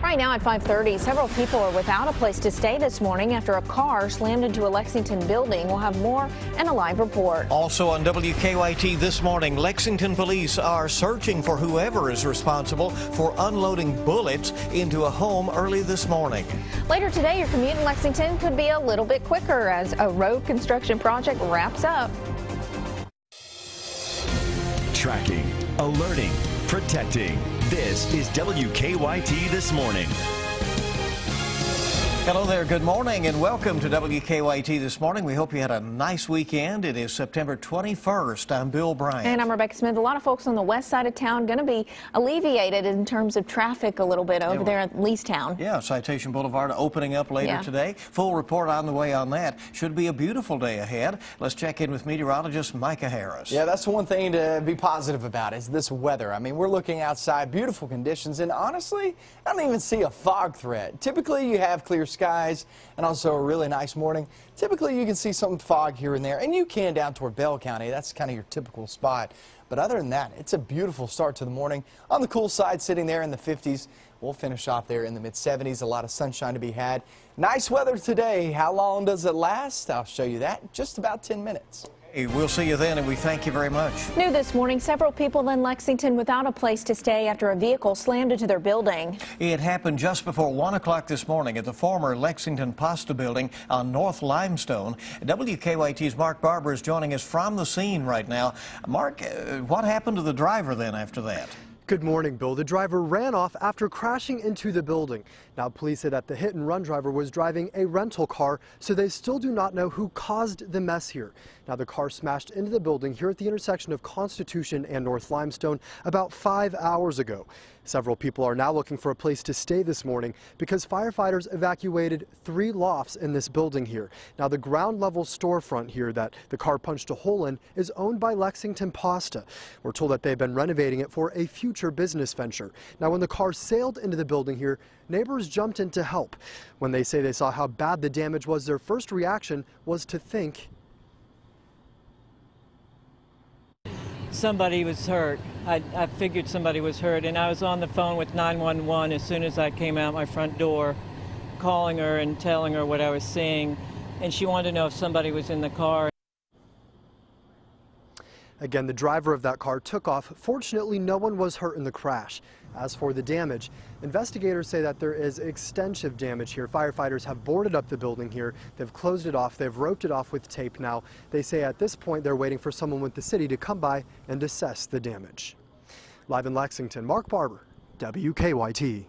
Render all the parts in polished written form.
Right now at 5:30, several people are without a place to stay this morning after a car slammed into a Lexington building. We'll have more in a live report. Also on WKYT this morning, Lexington police are searching for whoever is responsible for unloading bullets into a home early this morning. Later today, your commute in Lexington could be a little bit quicker as a road construction project wraps up. Tracking, alerting, protecting. This is WKYT This Morning. Hello there, good morning and welcome to WKYT This Morning. We hope you had a nice weekend. It is September 21st. I'm Bill Bryant. And I'm Rebecca Smith. A lot of folks on the west side of town going to be alleviated in terms of traffic a little bit over there at Leestown. Yeah, Citation Boulevard opening up later today. Full report on the way on that. Should be a beautiful day ahead. Let's check in with meteorologist Micah Harris. Yeah, that's one thing to be positive about is this weather. I mean, we're looking outside, beautiful conditions, and honestly, I don't even see a fog threat. Typically, you have clear skies and also a really nice morning. Typically you can see some fog here and there, and you can down toward Bell County. That's kind of your typical spot. But other than that, it's a beautiful start to the morning. On the cool side, sitting there in the 50s. We'll finish off there in the mid-70s. A lot of sunshine to be had. Nice weather today. How long does it last? I'll show you that in just about 10 minutes. We'll see you then, and we thank you very much. New this morning, several people in Lexington without a place to stay after a vehicle slammed into their building. It happened just before 1 o'clock this morning at the former Lexington Pasta Building on North Limestone. WKYT's Mark Barber is joining us from the scene right now. Mark, what happened to the driver then after that? Good morning, Bill. The driver ran off after crashing into the building. Now, police say that the hit-and-run driver was driving a rental car, so they still do not know who caused the mess here. Now, the car smashed into the building here at the intersection of Constitution and North Limestone about 5 hours ago. Several people are now looking for a place to stay this morning because firefighters evacuated 3 lofts in this building here. Now, the ground-level storefront here that the car punched a hole in is owned by Lexington Pasta. We're told that they've been renovating it for a future business venture. Now, when the car sailed into the building here, neighbors jumped in to help. When they say they saw how bad the damage was, their first reaction was to think somebody was hurt. I figured somebody was hurt, and I was on the phone with 911 as soon as I came out my front door, calling her and telling her what I was seeing, and she wanted to know if somebody was in the car. Again, the driver of that car took off. Fortunately, no one was hurt in the crash. As for the damage, investigators say that there is extensive damage here. Firefighters have boarded up the building here. They've closed it off. They've roped it off with tape now. They say at this point they're waiting for someone with the city to come by and assess the damage. Live in Lexington, Mark Barber, WKYT.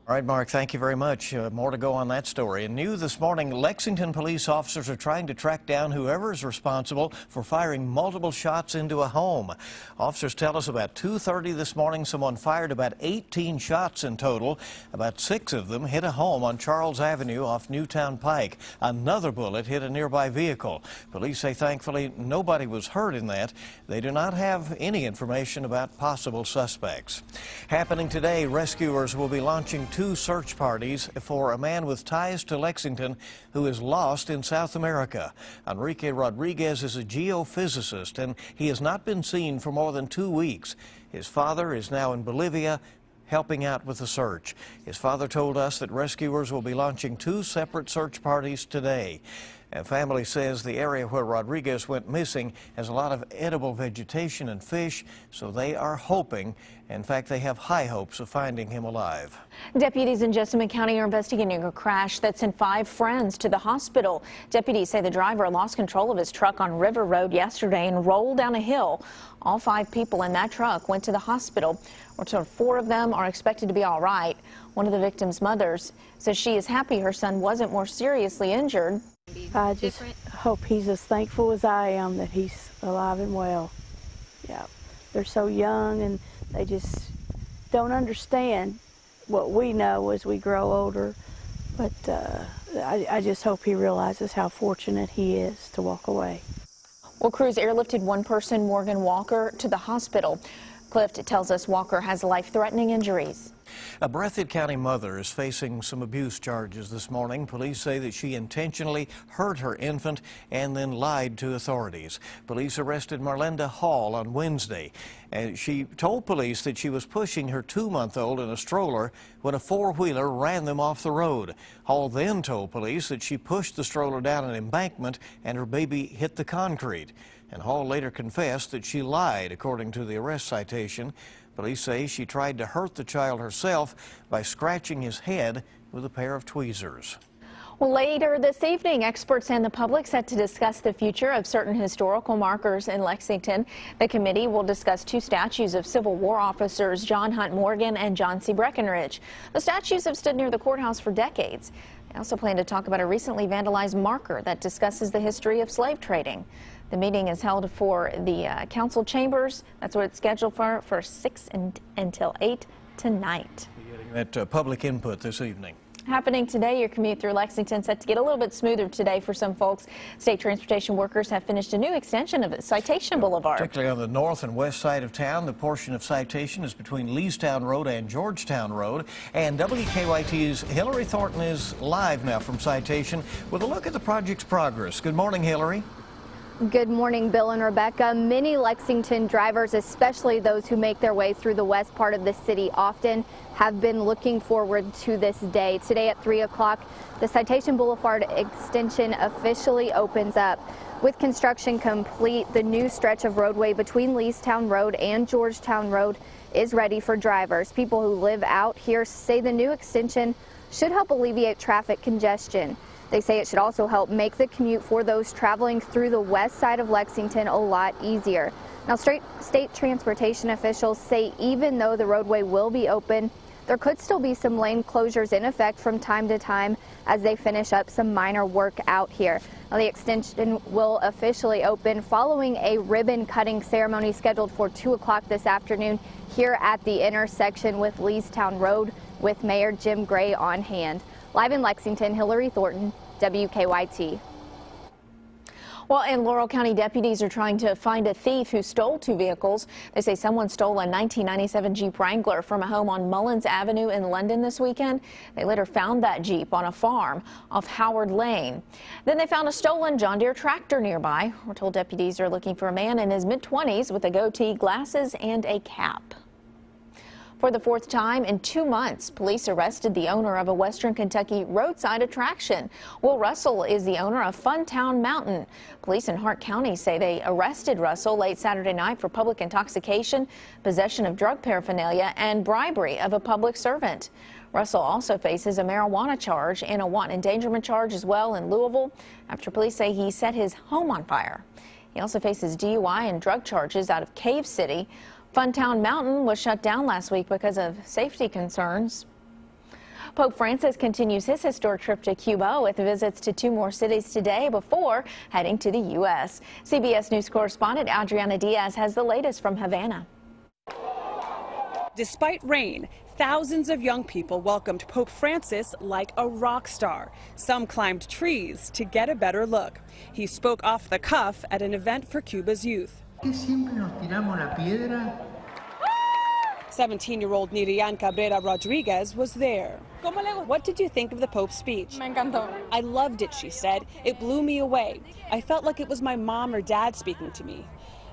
All right, Mark, thank you very much. More to go on that story. And new this morning, Lexington police officers are trying to track down whoever is responsible for firing multiple shots into a home. Officers tell us about 2:30 this morning, someone fired about 18 shots in total. About 6 of them hit a home on Charles Avenue off Newtown Pike. Another bullet hit a nearby vehicle. Police say thankfully nobody was hurt in that. They do not have any information about possible suspects. Happening today, rescuers will be launching 2 search parties for a man with ties to Lexington who is lost in South America. Enrique Rodriguez is a geophysicist, and he has not been seen for more than 2 weeks. His father is now in Bolivia helping out with the search. His father told us that rescuers will be launching 2 separate search parties today. And family says the area where Rodriguez went missing has a lot of edible vegetation and fish, so they are hoping, in fact, they have high hopes of finding him alive. Deputies in Jessamine County are investigating a crash that sent 5 friends to the hospital. Deputies say the driver lost control of his truck on River Road yesterday and rolled down a hill. All 5 people in that truck went to the hospital. We're told 4 of them are expected to be all right. One of the victim's mothers says she is happy her son wasn't more seriously injured. I just hope he's as thankful as I am that he's alive and well. Yeah, they're so young and they just don't understand what we know as we grow older. But I just hope he realizes how fortunate he is to walk away. Well, crews airlifted 1 person, Morgan Walker, to the hospital. Clift tells us Walker has life-threatening injuries. A Breathitt County mother is facing some abuse charges this morning. Police say that she intentionally hurt her infant and then lied to authorities. Police arrested Marlinda Hall on Wednesday, and she told police that she was pushing her 2-month-old in a stroller when a four-wheeler ran them off the road. Hall then told police that she pushed the stroller down an embankment and her baby hit the concrete. And Hall later confessed that she lied, according to the arrest citation. Police say she tried to hurt the child herself by scratching his head with a pair of tweezers. Well, later this evening, experts and the public set to discuss the future of certain historical markers in Lexington. The committee will discuss 2 statues of Civil War officers John Hunt Morgan and John C. Breckinridge. The statues have stood near the courthouse for decades. They also plan to talk about a recently vandalized marker that discusses the history of slave trading. The meeting is held for the council chambers. That's what it's scheduled for 6 until 8 tonight. We're getting that public input this evening. Happening today, your commute through Lexington set to get a little bit smoother today for some folks. State transportation workers have finished a new extension of Citation Boulevard. Particularly on the north and west side of town, the portion of Citation is between Leestown Road and Georgetown Road. And WKYT's Hillary Thornton is live now from Citation with a look at the project's progress. Good morning, Hillary. Good morning, Bill and Rebecca. Many Lexington drivers, especially those who make their way through the west part of the city often, have been looking forward to this day. Today at 3 o'clock, the Citation Boulevard extension officially opens up. With construction complete, the new stretch of roadway between Leestown Road and Georgetown Road is ready for drivers. People who live out here say the new extension should help alleviate traffic congestion. They say it should also help make the commute for those traveling through the west side of Lexington a lot easier. Now, state transportation officials say even though the roadway will be open, there could still be some lane closures in effect from time to time as they finish up some minor work out here. Now, the extension will officially open following a ribbon cutting ceremony scheduled for 2 o'clock this afternoon here at the intersection with Leestown Road, with Mayor Jim Gray on hand. Live in Lexington, Hillary Thornton, WKYT. Well, in Laurel County, deputies are trying to find a thief who stole 2 vehicles. They say someone stole a 1997 Jeep Wrangler from a home on Mullins Avenue in London this weekend. They later found that Jeep on a farm off Howard Lane. Then they found a stolen John Deere tractor nearby. We're told deputies are looking for a man in his mid-20s with a goatee, glasses, and a cap. For the 4th time in 2 months, police arrested the owner of a Western Kentucky roadside attraction. Will Russell is the owner of Funtown Mountain. Police in Hart County say they arrested Russell late Saturday night for public intoxication, possession of drug paraphernalia, and bribery of a public servant. Russell also faces a marijuana charge and a wanton endangerment charge as well in Louisville after police say he set his home on fire. He also faces DUI and drug charges out of Cave City. Funtown Mountain was shut down last week because of safety concerns. Pope Francis continues his historic trip to Cuba with visits to 2 more cities today before heading to the U.S. CBS News correspondent Adriana Diaz has the latest from Havana. Despite rain, thousands of young people welcomed Pope Francis like a rock star. Some climbed trees to get a better look. He spoke off the cuff at an event for Cuba's youth. 17-year-old Nirian Cabrera Rodriguez was there. What did you think of the Pope's speech? Me encantó. I loved it, she said. It blew me away. I felt like it was my mom or dad speaking to me.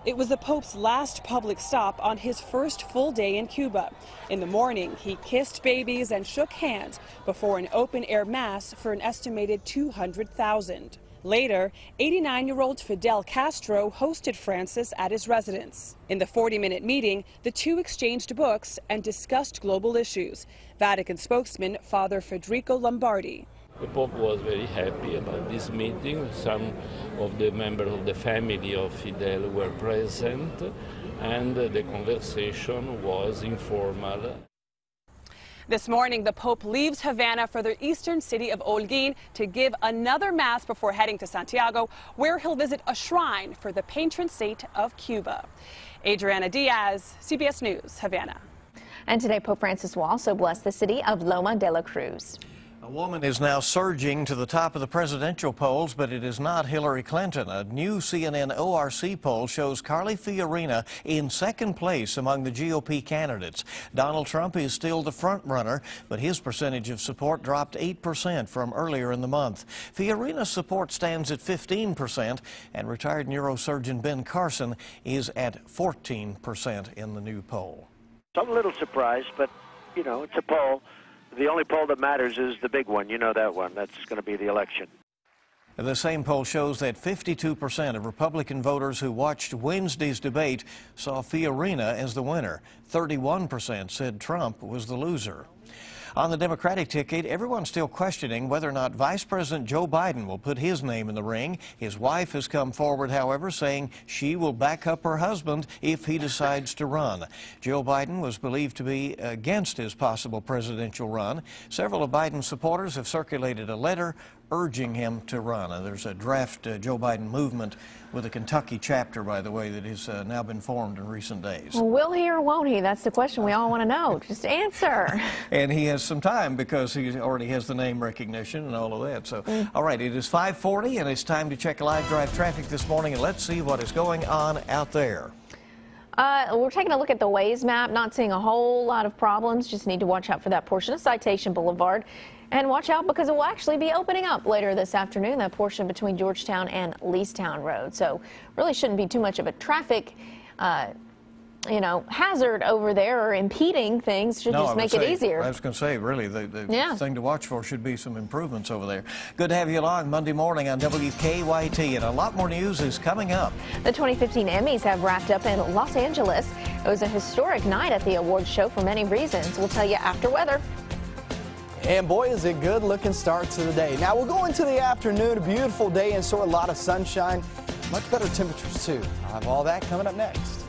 It was the Pope's last public stop on his first full day in Cuba. In the morning, he kissed babies and shook hands before an open-air mass for an estimated 200,000. Later, 89-year-old Fidel Castro hosted Francis at his residence. In the 40-minute meeting, the two exchanged books and discussed global issues. Vatican spokesman Father Federico Lombardi. The Pope was very happy about this meeting. Some of the members of the family of Fidel were present, and the conversation was informal. This morning, the Pope leaves Havana for the eastern city of Holguin to give another mass before heading to Santiago, where he'll visit a shrine for the patron saint of Cuba. Adriana Diaz, CBS News, Havana. And today, Pope Francis will also bless the city of Loma de la Cruz. A woman is now surging to the top of the presidential polls, but it is not Hillary Clinton. A new CNN ORC poll shows Carly Fiorina in second place among the GOP candidates. Donald Trump is still the front runner, but his percentage of support dropped 8% from earlier in the month. Fiorina's support stands at 15%, and retired neurosurgeon Ben Carson is at 14% in the new poll. I'm a little surprised, but, you know, it's a poll. The only poll that matters is the big one. You know that one. That's going to be the election. The same poll shows that 52% of Republican voters who watched Wednesday's debate saw Fiorina as the winner. 31% said Trump was the loser. On the Democratic ticket, everyone's still questioning whether or not Vice President Joe Biden will put his name in the ring. His wife has come forward, however, saying she will back up her husband if he decides to run. Joe Biden was believed to be against his possible presidential run. Several of Biden's supporters have circulated a letter urging him to run. There's a draft Joe Biden movement with a Kentucky chapter, by the way, that has now been formed in recent days. Well, will he or won't he? That's the question we all want to know. Just answer. And he has some time because he already has the name recognition and all of that. So, all right, it is 5:40 and it's time to check live drive traffic this morning, and let's see what is going on out there. We're taking a look at the Waze map, not seeing a whole lot of problems. Just need to watch out for that portion of Citation Boulevard. And watch out because it will actually be opening up later this afternoon, that portion between Georgetown and Leestown Road. So really shouldn't be too much of a traffic hazard over there or impeding things. Should just make it easier. I was going to say, really, the thing to watch for should be some improvements over there. Good to have you along Monday morning on WKYT, and a lot more news is coming up. The 2015 Emmys have wrapped up in Los Angeles. It was a historic night at the awards show for many reasons. We'll tell you after weather. And boy, is it good looking start to the day. Now we'll go into the afternoon, a beautiful day and so a lot of sunshine, much better temperatures too. I'll have all that coming up next.